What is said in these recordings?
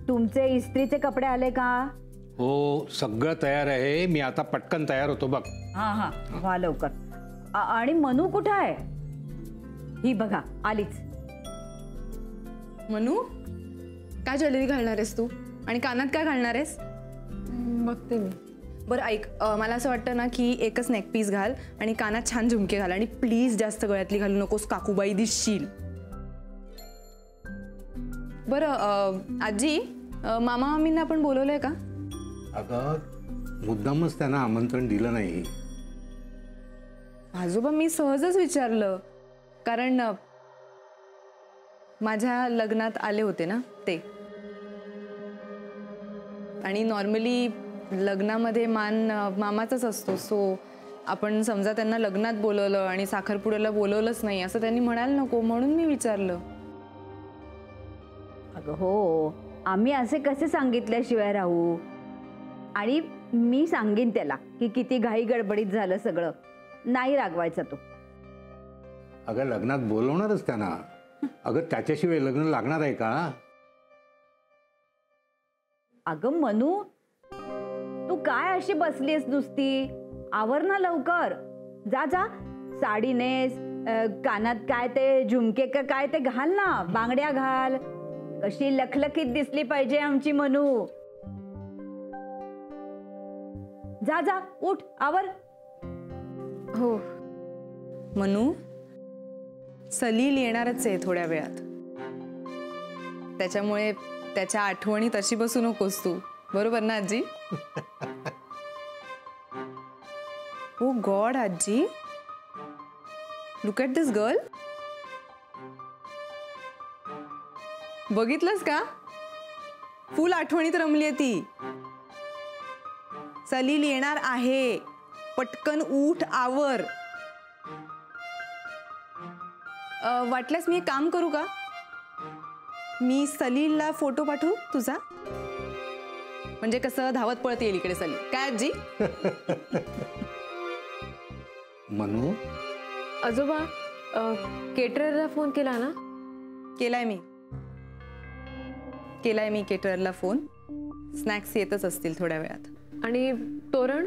तुमचे इस्त्रीचे कपडे आले का? हो, सगळं तयार आहे. मी आता पटकन तयार होतो बघ. हा हा, व्हा लवकर. आणि मनू कुठे आहे? ही बघा आलीच. मनू, काय ज्वेलरी घालणार आहेस तू आणि कानात काय घालणार आहेस? बघते मी. बरं ऐक, मला असं वाटतं ना की एकच नेक पीस घाल आणि कानात छान झुमके घाल आणि प्लीज जास्त गळ्यातली घालू नकोस, काकूबाई दिसशील. बरं आजी, मामा मामींना आपण बोलवलंय का? अगं मुद्दामच त्यांना आमंत्रण दिलं नाही. आजोबा मी सहजच विचारलं, कारण माझ्या लग्नात आले होते ना ते, आणि नॉर्मली लग्नामध्ये मान मामाचाच असतो. सो आपण समजा त्यांना लग्नात बोलवलं आणि साखरपुड्याला बोलवलंच नाही असं त्यांनी म्हणायला नको, म्हणून मी विचारलं. अगं हो, आम्ही असे कसे सांगितल्याशिवाय राहू? आणि मी सांगेन त्याला की किती घाई गडबडीत झालं सगळं, नाही रागवायचा तो. अगं लग्नात बोलवणारच त्यांना. अगं त्याच्याशिवाय लग्न लागणार आहे का? अगं मनू, तू काय अशी बसलीस नुसती? आवर ना लवकर. जा जा, साडी नेस, कानात काय ते झुमके का काय ते घाल ना, बांगड्या घाल. कशी लखलखीत दिसली पाहिजे आमची मनू. जा जा, उठ, आवर. हो मनू, सलील येणारच आहे थोड्या वेळात, त्याच्यामुळे त्याच्या आठवणी तशी बसू नकोस तू, बरोबर ना आजी? ओ गॉड आजी, लुक ॲट दिस गर्ल. बघितलंस का, फुल आठवणीत रमलीये ती. सलील येणार आहे, पटकन उठ, आवर. वाटल्यास मी एक काम करू का? मी सलीलला फोटो पाठवू तुझा, म्हणजे कसं धावत पळत येईल इकडे सलील. काय आजी? मनू, आजोबा, केटररला फोन केला ना? केलाय मी केटररला फोन. स्नॅक्स येतच असतील थोड्या वेळात. आणि तोरण?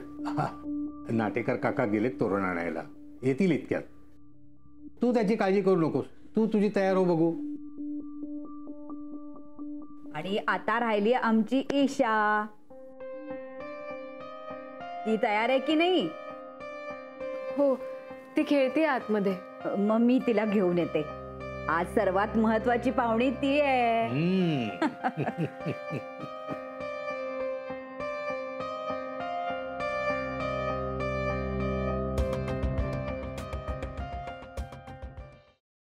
नाटेकर काका गेलेत तोरण आणायला, येतील इतक्यात. तू त्याची काळजी करू नकोस, तू तुझी तयार हो बघू. आणि आता राहिली आमची ईशा, ती तयार आहे की नाही? हो, ती खेळते आतमध्ये. मग मी तिला घेऊन येते. आज सर्वात महत्वाची पाहुणी ती आहे.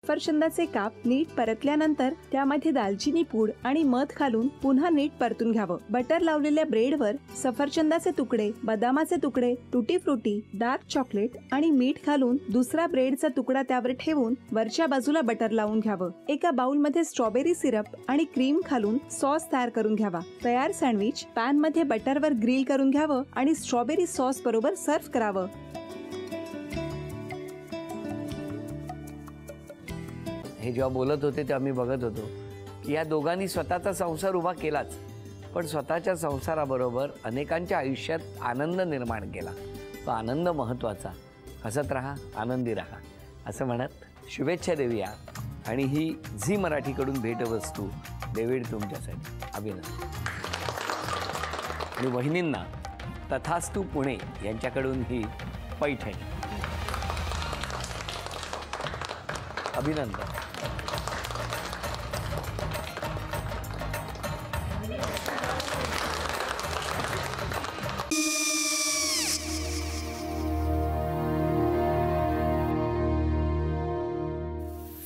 सफरचंदाचे काप नीट परतल्यानंतर त्यामध्ये दालचिनी पूड आणि मध घालून पुन्हा नीट परतून घ्यावं. बटर लावलेल्या ब्रेडवर सफरचंदाचे तुकडे, बदामाचे तुकडे, टुटी फ्रुटी, डार्क चॉकलेट आणि मीठ घालून दुसरा ब्रेडचा तुकडा त्यावर ठेवून वरच्या बाजूला बटर लावून घ्यावं. एका बाउलमध्ये स्ट्रॉबेरी सिरप आणि क्रीम घालून सॉस तयार करून घ्यावा. तयार सँडविच पॅन मध्ये बटरवर ग्रिल करून घ्यावं आणि स्ट्रॉबेरी सॉस बरोबर सर्व्ह करावं. हे जेव्हा बोलत होते तेव्हा मी बघत होतो की या दोघांनी स्वतःचा संसार उभा केलाच, पण स्वतःच्या संसाराबरोबर अनेकांच्या आयुष्यात आनंद निर्माण केला. तो आनंद महत्त्वाचा. हसत राहा, आनंदी राहा असं म्हणत शुभेच्छा देऊया. आणि ही झी मराठीकडून भेटवस्तू डेव्हिड तुमच्यासाठी. अभिनंदन. आणि वहिनींना तथास्तू पुणे यांच्याकडून ही पैठणी. अभिनंदन.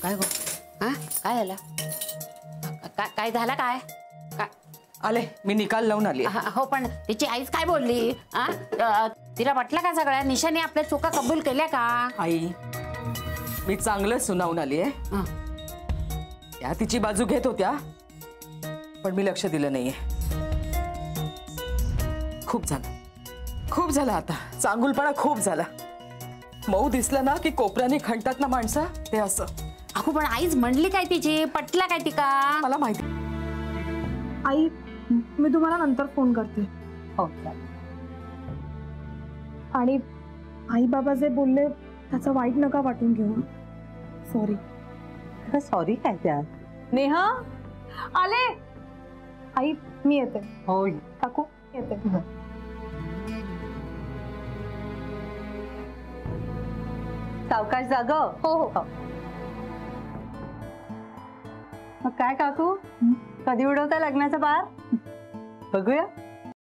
काय गो? काय झालं? काय झालं? काय आले, मी निकाल लावून आली. हो, पण तिची आईच काय बोलली? तिला वाटलं का सगळ्या निशाने आपल्या चुका कबूल केल्या का? आई, मी चांगलं सुनावून आली आहे. त्या तिची बाजू घेत होत्या, पण मी लक्ष दिलं नाहीये. खूप झालं आता. चांगुलपणा खूप झाला. मऊ दिसलं ना की कोपऱ्याने खणतात ना माणसं, ते असं. अगो, पण आईच म्हणली काय तिची? पटला काय तिका? मला माहिती. आई, मी तुम्हाला नंतर फोन करते. हो चालेल. आणि आई बाबा जे बोलले त्याचं वाईट नका वाटून घेऊ. सॉरी. सॉरी काय त्या? नेहा आले. आई मी येते. हो काकू येते. सावकाश जाग. हो हो. मग काय काकू, कधी उडवता लग्नाचा बार? बघूया.